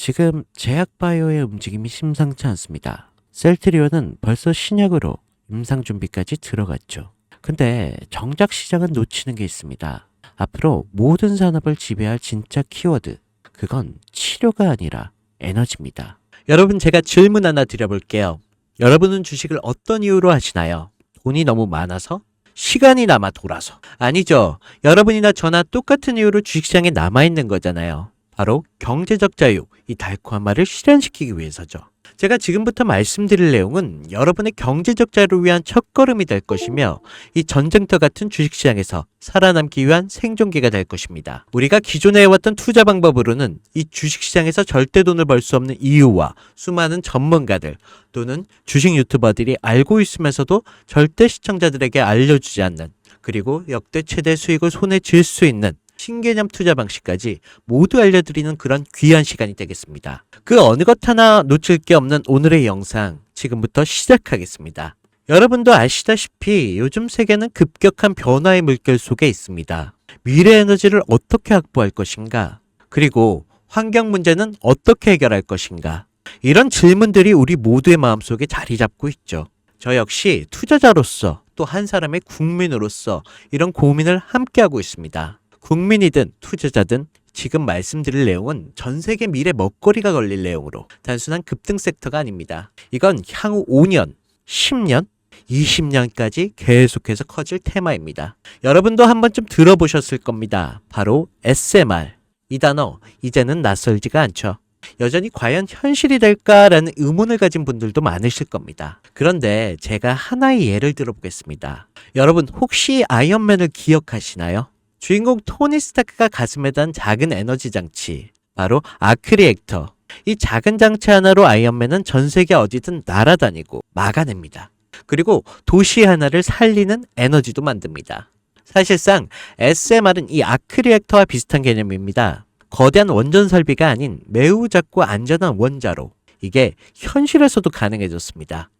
지금 제약바이오의 움직임이 심상치 않습니다. 셀트리온은 벌써 신약으로 임상 준비까지 들어갔죠. 근데 정작 시장은 놓치는 게 있습니다. 앞으로 모든 산업을 지배할 진짜 키워드. 그건 치료가 아니라 에너지입니다. 여러분, 제가 질문 하나 드려볼게요. 여러분은 주식을 어떤 이유로 하시나요? 돈이 너무 많아서? 시간이 남아 돌아서? 아니죠. 여러분이나 저나 똑같은 이유로 주식시장에 남아있는 거잖아요. 바로 경제적 자유, 이 달콤한 말을 실현시키기 위해서죠. 제가 지금부터 말씀드릴 내용은 여러분의 경제적 자유를 위한 첫걸음이 될 것이며 이 전쟁터 같은 주식시장에서 살아남기 위한 생존기가 될 것입니다. 우리가 기존에 해왔던 투자 방법으로는 이 주식시장에서 절대 돈을 벌 수 없는 이유와 수많은 전문가들 또는 주식 유튜버들이 알고 있으면서도 절대 시청자들에게 알려주지 않는, 그리고 역대 최대 수익을 손에 쥘 수 있는 신개념 투자 방식까지 모두 알려드리는 그런 귀한 시간이 되겠습니다. 그 어느 것 하나 놓칠 게 없는 오늘의 영상, 지금부터 시작하겠습니다. 여러분도 아시다시피 요즘 세계는 급격한 변화의 물결 속에 있습니다. 미래 에너지를 어떻게 확보할 것인가? 그리고 환경 문제는 어떻게 해결할 것인가? 이런 질문들이 우리 모두의 마음속에 자리 잡고 있죠. 저 역시 투자자로서 또 한 사람의 국민으로서 이런 고민을 함께하고 있습니다. 국민이든 투자자든 지금 말씀드릴 내용은 전 세계 미래 먹거리가 걸릴 내용으로 단순한 급등 섹터가 아닙니다. 이건 향후 5년, 10년, 20년까지 계속해서 커질 테마입니다. 여러분도 한 번쯤 들어보셨을 겁니다. 바로 SMR. 이 단어 이제는 낯설지가 않죠. 여전히 과연 현실이 될까라는 의문을 가진 분들도 많으실 겁니다. 그런데 제가 하나의 예를 들어보겠습니다. 여러분, 혹시 아이언맨을 기억하시나요? 주인공 토니 스타크가 가슴에 단 작은 에너지 장치, 바로 아크 리액터. 이 작은 장치 하나로 아이언맨은 전 세계 어디든 날아다니고 막아냅니다. 그리고 도시 하나를 살리는 에너지도 만듭니다. 사실상 SMR은 이 아크 리액터와 비슷한 개념입니다. 거대한 원전 설비가 아닌 매우 작고 안전한 원자로, 이게 현실에서도 가능해졌습니다.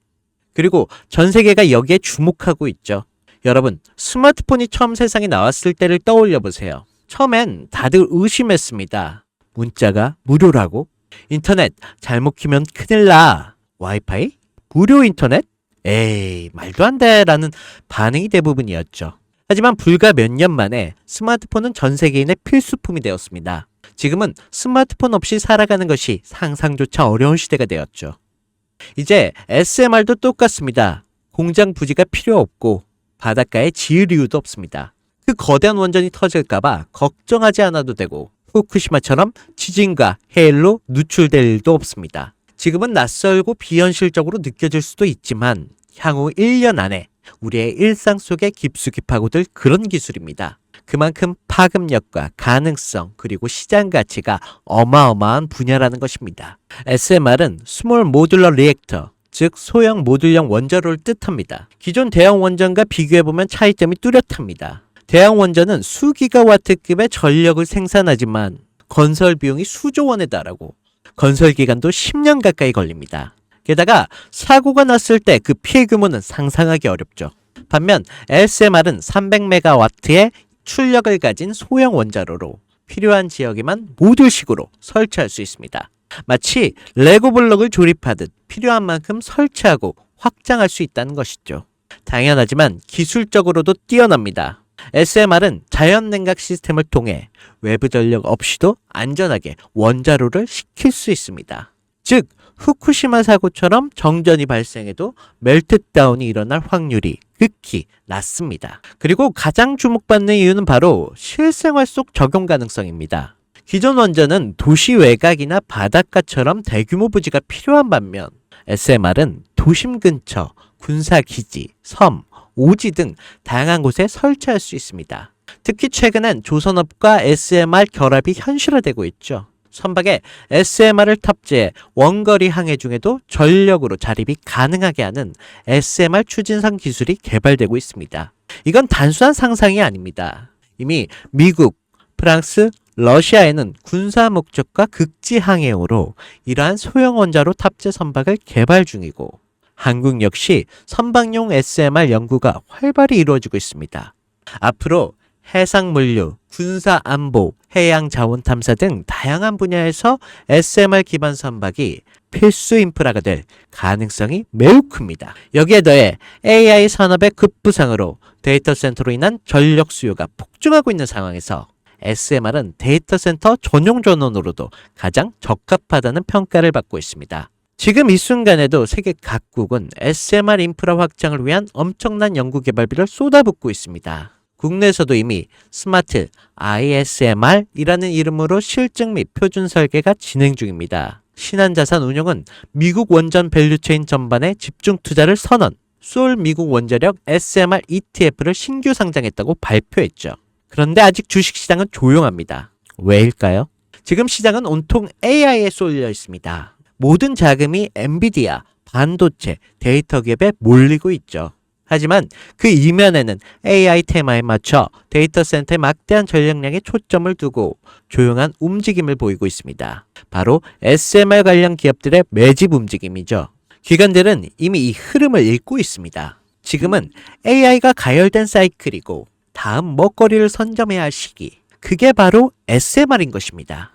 그리고 전 세계가 여기에 주목하고 있죠. 여러분, 스마트폰이 처음 세상에 나왔을 때를 떠올려 보세요. 처음엔 다들 의심했습니다. 문자가 무료라고? 인터넷 잘못 키면 큰일 나. 와이파이? 무료 인터넷? 에이, 말도 안 돼 라는 반응이 대부분이었죠. 하지만 불과 몇 년 만에 스마트폰은 전 세계인의 필수품이 되었습니다. 지금은 스마트폰 없이 살아가는 것이 상상조차 어려운 시대가 되었죠. 이제 SMR도 똑같습니다. 공장 부지가 필요 없고 바닷가에 지을 이유도 없습니다. 그 거대한 원전이 터질까봐 걱정하지 않아도 되고 후쿠시마처럼 지진과 해일로 누출될 일도 없습니다. 지금은 낯설고 비현실적으로 느껴질 수도 있지만 향후 1년 안에 우리의 일상 속에 깊숙이 파고들 그런 기술입니다. 그만큼 파급력과 가능성 그리고 시장 가치가 어마어마한 분야라는 것입니다. SMR은 스몰 모듈러 리액터, 즉 소형 모듈형 원자로를 뜻합니다. 기존 대형 원전과 비교해보면 차이점이 뚜렷합니다. 대형 원전은 수기가와트급의 전력을 생산하지만 건설 비용이 수조 원에 달하고 건설 기간도 10년 가까이 걸립니다. 게다가 사고가 났을 때 그 피해 규모는 상상하기 어렵죠. 반면 SMR은 300메가와트의 출력을 가진 소형 원자로로 필요한 지역에만 모듈식으로 설치할 수 있습니다. 마치 레고 블록을 조립하듯 필요한 만큼 설치하고 확장할 수 있다는 것이죠. 당연하지만 기술적으로도 뛰어납니다. SMR은 자연 냉각 시스템을 통해 외부 전력 없이도 안전하게 원자로를 식힐 수 있습니다. 즉, 후쿠시마 사고처럼 정전이 발생해도 멜트다운이 일어날 확률이 극히 낮습니다. 그리고 가장 주목받는 이유는 바로 실생활 속 적용 가능성입니다. 기존 원전은 도시 외곽이나 바닷가처럼 대규모 부지가 필요한 반면 SMR은 도심 근처, 군사기지, 섬, 오지 등 다양한 곳에 설치할 수 있습니다. 특히 최근엔 조선업과 SMR 결합이 현실화되고 있죠. 선박에 SMR을 탑재해 원거리 항해 중에도 전력으로 자립이 가능하게 하는 SMR 추진선 기술이 개발되고 있습니다. 이건 단순한 상상이 아닙니다. 이미 미국, 프랑스, 러시아에는 군사 목적과 극지 항해용으로 이러한 소형 원자로 탑재 선박을 개발 중이고 한국 역시 선박용 SMR 연구가 활발히 이루어지고 있습니다. 앞으로 해상물류, 군사안보, 해양 자원 탐사 등 다양한 분야에서 SMR 기반 선박이 필수 인프라가 될 가능성이 매우 큽니다. 여기에 더해 AI 산업의 급부상으로 데이터 센터로 인한 전력 수요가 폭증하고 있는 상황에서 SMR은 데이터 센터 전용 전원으로도 가장 적합하다는 평가를 받고 있습니다. 지금 이 순간에도 세계 각국은 SMR 인프라 확장을 위한 엄청난 연구 개발비를 쏟아붓고 있습니다. 국내에서도 이미 스마트 ISMR이라는 이름으로 실증 및 표준 설계가 진행 중입니다. 신한자산 운용은 미국 원전 밸류체인 전반에 집중 투자를 선언, 수올 미국 원자력 SMR ETF를 신규 상장했다고 발표했죠. 그런데 아직 주식시장은 조용합니다. 왜일까요? 지금 시장은 온통 AI에 쏠려 있습니다. 모든 자금이 엔비디아, 반도체, 데이터 기업에 몰리고 있죠. 하지만 그 이면에는 AI 테마에 맞춰 데이터 센터에 막대한 전력량에 초점을 두고 조용한 움직임을 보이고 있습니다. 바로 SMR 관련 기업들의 매집 움직임이죠. 기관들은 이미 이 흐름을 읽고 있습니다. 지금은 AI가 가열된 사이클이고 다음 먹거리를 선점해야 할 시기. 그게 바로 SMR인 것입니다.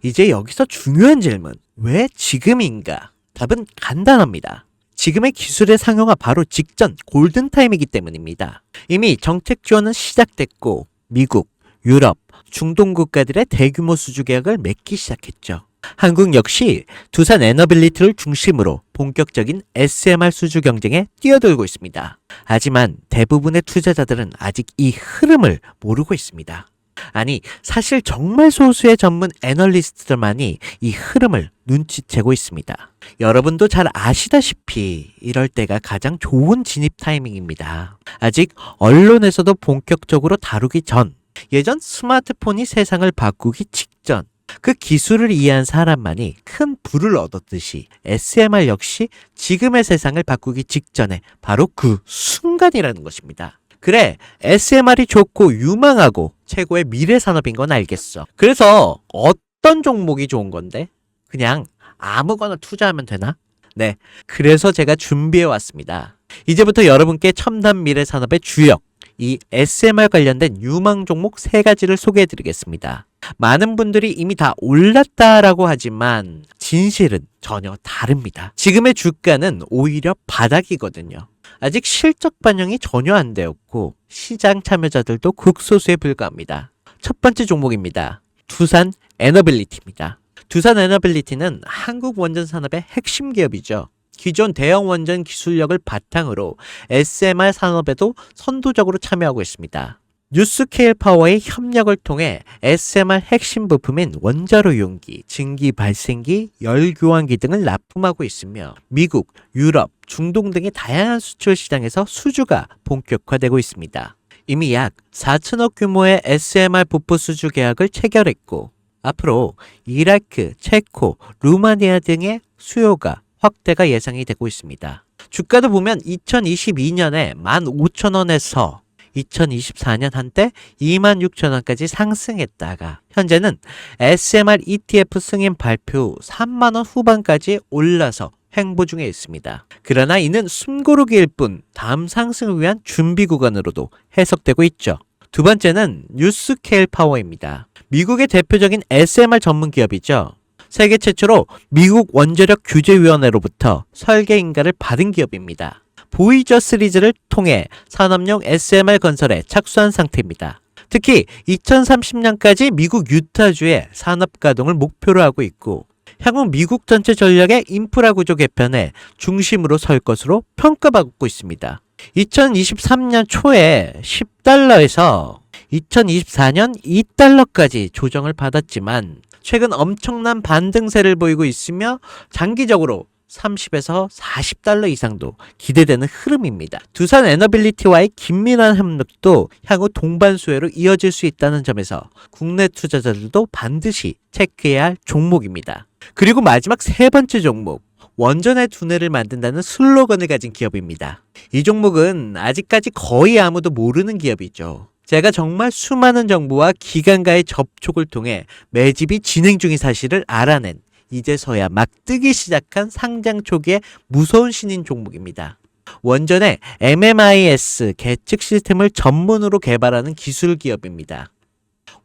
이제 여기서 중요한 질문. 왜 지금인가? 답은 간단합니다. 지금의 기술의 상용화 바로 직전 골든타임이기 때문입니다. 이미 정책 지원은 시작됐고 미국, 유럽, 중동 국가들의 대규모 수주 계약을 맺기 시작했죠. 한국 역시 두산 에너빌리티를 중심으로 본격적인 SMR 수주 경쟁에 뛰어들고 있습니다. 하지만 대부분의 투자자들은 아직 이 흐름을 모르고 있습니다. 아니, 사실 정말 소수의 전문 애널리스트들만이 이 흐름을 눈치채고 있습니다. 여러분도 잘 아시다시피 이럴 때가 가장 좋은 진입 타이밍입니다. 아직 언론에서도 본격적으로 다루기 전, 예전 스마트폰이 세상을 바꾸기 직전, 그 기술을 이해한 사람만이 큰 부를 얻었듯이 SMR 역시 지금의 세상을 바꾸기 직전에 바로 그 순간이라는 것입니다. 그래, SMR이 좋고 유망하고 최고의 미래 산업인 건 알겠어. 그래서 어떤 종목이 좋은 건데? 그냥 아무거나 투자하면 되나? 네, 그래서 제가 준비해 왔습니다. 이제부터 여러분께 첨단 미래 산업의 주역, 이 SMR 관련된 유망 종목 3가지를 소개해 드리겠습니다. 많은 분들이 이미 다 올랐다라고 하지만 진실은 전혀 다릅니다. 지금의 주가는 오히려 바닥이거든요. 아직 실적 반영이 전혀 안 되었고 시장 참여자들도 극소수에 불과합니다. 첫 번째 종목입니다. 두산 에너빌리티입니다. 두산 에너빌리티는 한국 원전 산업의 핵심 기업이죠. 기존 대형 원전 기술력을 바탕으로 SMR 산업에도 선도적으로 참여하고 있습니다. 뉴스케일 파워의 협력을 통해 SMR 핵심 부품인 원자로 용기, 증기 발생기, 열 교환기 등을 납품하고 있으며 미국, 유럽, 중동 등의 다양한 수출 시장에서 수주가 본격화되고 있습니다. 이미 약 4천억 규모의 SMR 부품 수주 계약을 체결했고 앞으로 이라크, 체코, 루마니아 등의 수요가 확대가 예상이 되고 있습니다. 주가도 보면 2022년에 15,000원에서 2024년 한때 26,000원까지 상승했다가 현재는 SMR ETF 승인 발표 후 3만원 후반까지 올라서 횡보 중에 있습니다. 그러나 이는 숨고르기일 뿐 다음 상승을 위한 준비 구간으로도 해석되고 있죠. 두 번째는 뉴스케일 파워입니다. 미국의 대표적인 SMR 전문 기업이죠. 세계 최초로 미국 원자력 규제위원회로부터 설계 인가를 받은 기업입니다. 보이저 시리즈를 통해 산업용 SMR 건설에 착수한 상태입니다. 특히 2030년까지 미국 유타주의 산업 가동을 목표로 하고 있고 향후 미국 전체 전력의 인프라 구조 개편에 중심으로 설 것으로 평가받고 있습니다. 2023년 초에 10달러에서 2024년 2달러까지 조정을 받았지만 최근 엄청난 반등세를 보이고 있으며 장기적으로 30에서 40달러 이상도 기대되는 흐름입니다. 두산 에너빌리티와의 긴밀한 협력도 향후 동반 수혜로 이어질 수 있다는 점에서 국내 투자자들도 반드시 체크해야 할 종목입니다. 그리고 마지막 3번째 종목, 원전의 두뇌를 만든다는 슬로건을 가진 기업입니다. 이 종목은 아직까지 거의 아무도 모르는 기업이죠. 제가 정말 수많은 정부와 기관과의 접촉을 통해 매집이 진행 중인 사실을 알아낸 이제서야 막 뜨기 시작한 상장 초기의 무서운 신인 종목입니다. 원전의 MMIS 계측 시스템을 전문으로 개발하는 기술 기업입니다.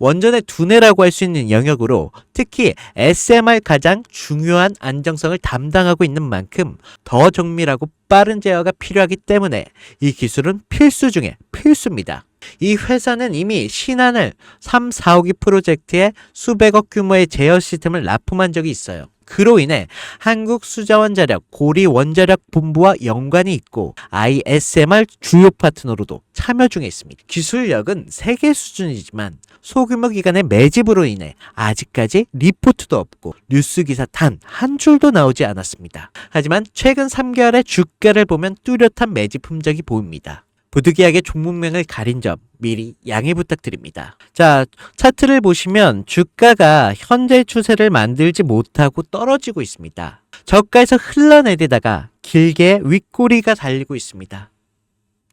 원전의 두뇌라고 할 수 있는 영역으로 특히 SMR 가장 중요한 안정성을 담당하고 있는 만큼 더 정밀하고 빠른 제어가 필요하기 때문에 이 기술은 필수 중에 필수입니다. 이 회사는 이미 신한을 3, 4호기 프로젝트에 수백억 규모의 제어 시스템을 납품한 적이 있어요. 그로 인해 한국수자원자력 고리원자력본부와 연관이 있고 ISMR 주요 파트너로도 참여 중에 있습니다. 기술력은 세계 수준이지만 소규모 기관의 매집으로 인해 아직까지 리포트도 없고 뉴스 기사 단 한 줄도 나오지 않았습니다. 하지만 최근 3개월의 주가를 보면 뚜렷한 매집 흔적이 보입니다. 부득이하게 종목명을 가린 점 미리 양해 부탁드립니다. 자, 차트를 보시면 주가가 현재 추세를 만들지 못하고 떨어지고 있습니다. 저가에서 흘러내리다가 길게 윗꼬리가 달리고 있습니다.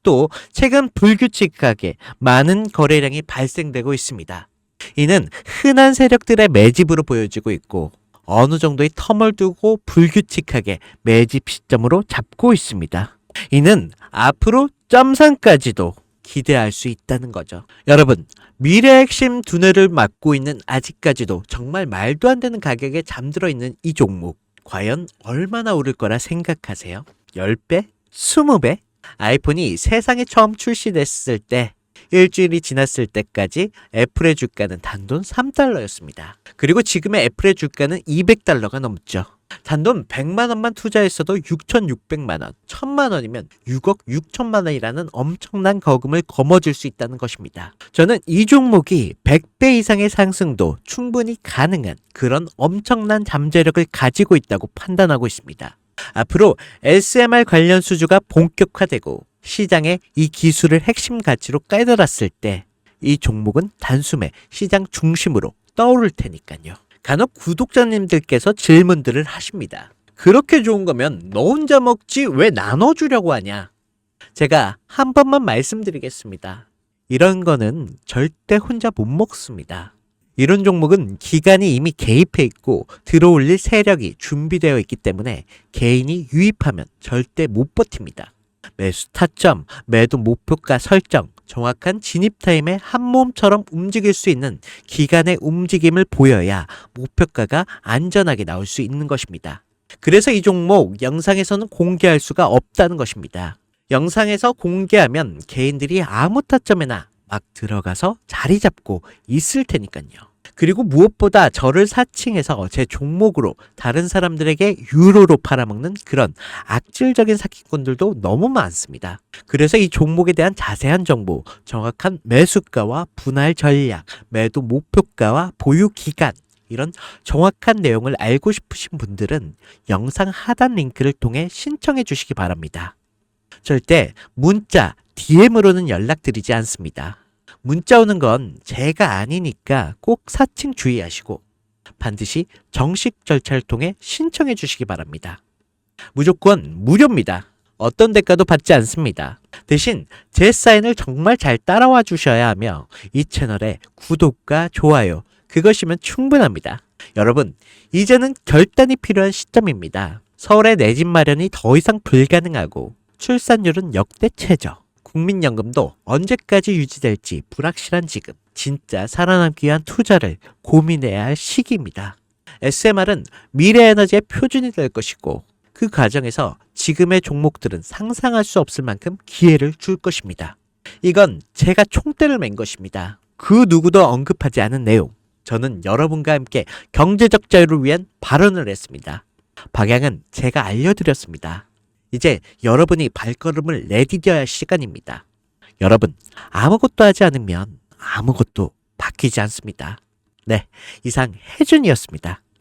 또 최근 불규칙하게 많은 거래량이 발생되고 있습니다. 이는 흔한 세력들의 매집으로 보여지고 있고 어느 정도의 텀을 두고 불규칙하게 매집 시점으로 잡고 있습니다. 이는 앞으로 점상까지도 기대할 수 있다는 거죠. 여러분, 미래 핵심 두뇌를 맡고 있는 아직까지도 정말 말도 안 되는 가격에 잠들어 있는 이 종목 과연 얼마나 오를 거라 생각하세요? 10배? 20배? 아이폰이 세상에 처음 출시됐을 때 일주일이 지났을 때까지 애플의 주가는 단돈 3달러였습니다. 그리고 지금의 애플의 주가는 200달러가 넘죠. 단돈 100만 원만 투자했어도 6,600만 원, 1,000만 원이면 6억 6천만 원이라는 엄청난 거금을 거머쥘 수 있다는 것입니다. 저는 이 종목이 100배 이상의 상승도 충분히 가능한 그런 엄청난 잠재력을 가지고 있다고 판단하고 있습니다. 앞으로 SMR 관련 수주가 본격화되고 시장에 이 기술을 핵심 가치로 깨달았을 때 이 종목은 단숨에 시장 중심으로 떠오를 테니까요. 간혹 구독자님들께서 질문들을 하십니다. 그렇게 좋은 거면 너 혼자 먹지 왜 나눠주려고 하냐? 제가 한 번만 말씀드리겠습니다. 이런 거는 절대 혼자 못 먹습니다. 이런 종목은 기관이 이미 개입해 있고 들어올릴 세력이 준비되어 있기 때문에 개인이 유입하면 절대 못 버팁니다. 매수 타점, 매도 목표가 설정, 정확한 진입 타임에 한 몸처럼 움직일 수 있는 기관의 움직임을 보여야 목표가가 안전하게 나올 수 있는 것입니다. 그래서 이 종목 영상에서는 공개할 수가 없다는 것입니다. 영상에서 공개하면 개인들이 아무 타점에나 막 들어가서 자리 잡고 있을 테니까요. 그리고 무엇보다 저를 사칭해서 제 종목으로 다른 사람들에게 유로로 팔아먹는 그런 악질적인 사기꾼들도 너무 많습니다. 그래서 이 종목에 대한 자세한 정보, 정확한 매수가와 분할 전략, 매도 목표가와 보유 기간, 이런 정확한 내용을 알고 싶으신 분들은 영상 하단 링크를 통해 신청해 주시기 바랍니다. 절대 문자, DM으로는 연락드리지 않습니다. 문자 오는 건 제가 아니니까 꼭 사칭 주의하시고 반드시 정식 절차를 통해 신청해 주시기 바랍니다. 무조건 무료입니다. 어떤 대가도 받지 않습니다. 대신 제 사인을 정말 잘 따라와 주셔야 하며 이 채널에 구독과 좋아요 그것이면 충분합니다. 여러분, 이제는 결단이 필요한 시점입니다. 서울의 내 집 마련이 더 이상 불가능하고 출산율은 역대 최저. 국민연금도 언제까지 유지될지 불확실한 지금 진짜 살아남기 위한 투자를 고민해야 할 시기입니다. SMR은 미래 에너지의 표준이 될 것이고 그 과정에서 지금의 종목들은 상상할 수 없을 만큼 기회를 줄 것입니다. 이건 제가 총대를 맨 것입니다. 그 누구도 언급하지 않은 내용. 저는 여러분과 함께 경제적 자유를 위한 발언을 했습니다. 방향은 제가 알려드렸습니다. 이제 여러분이 발걸음을 내디뎌야 할 시간입니다. 여러분, 아무것도 하지 않으면 아무것도 바뀌지 않습니다. 네, 이상 혜준이었습니다.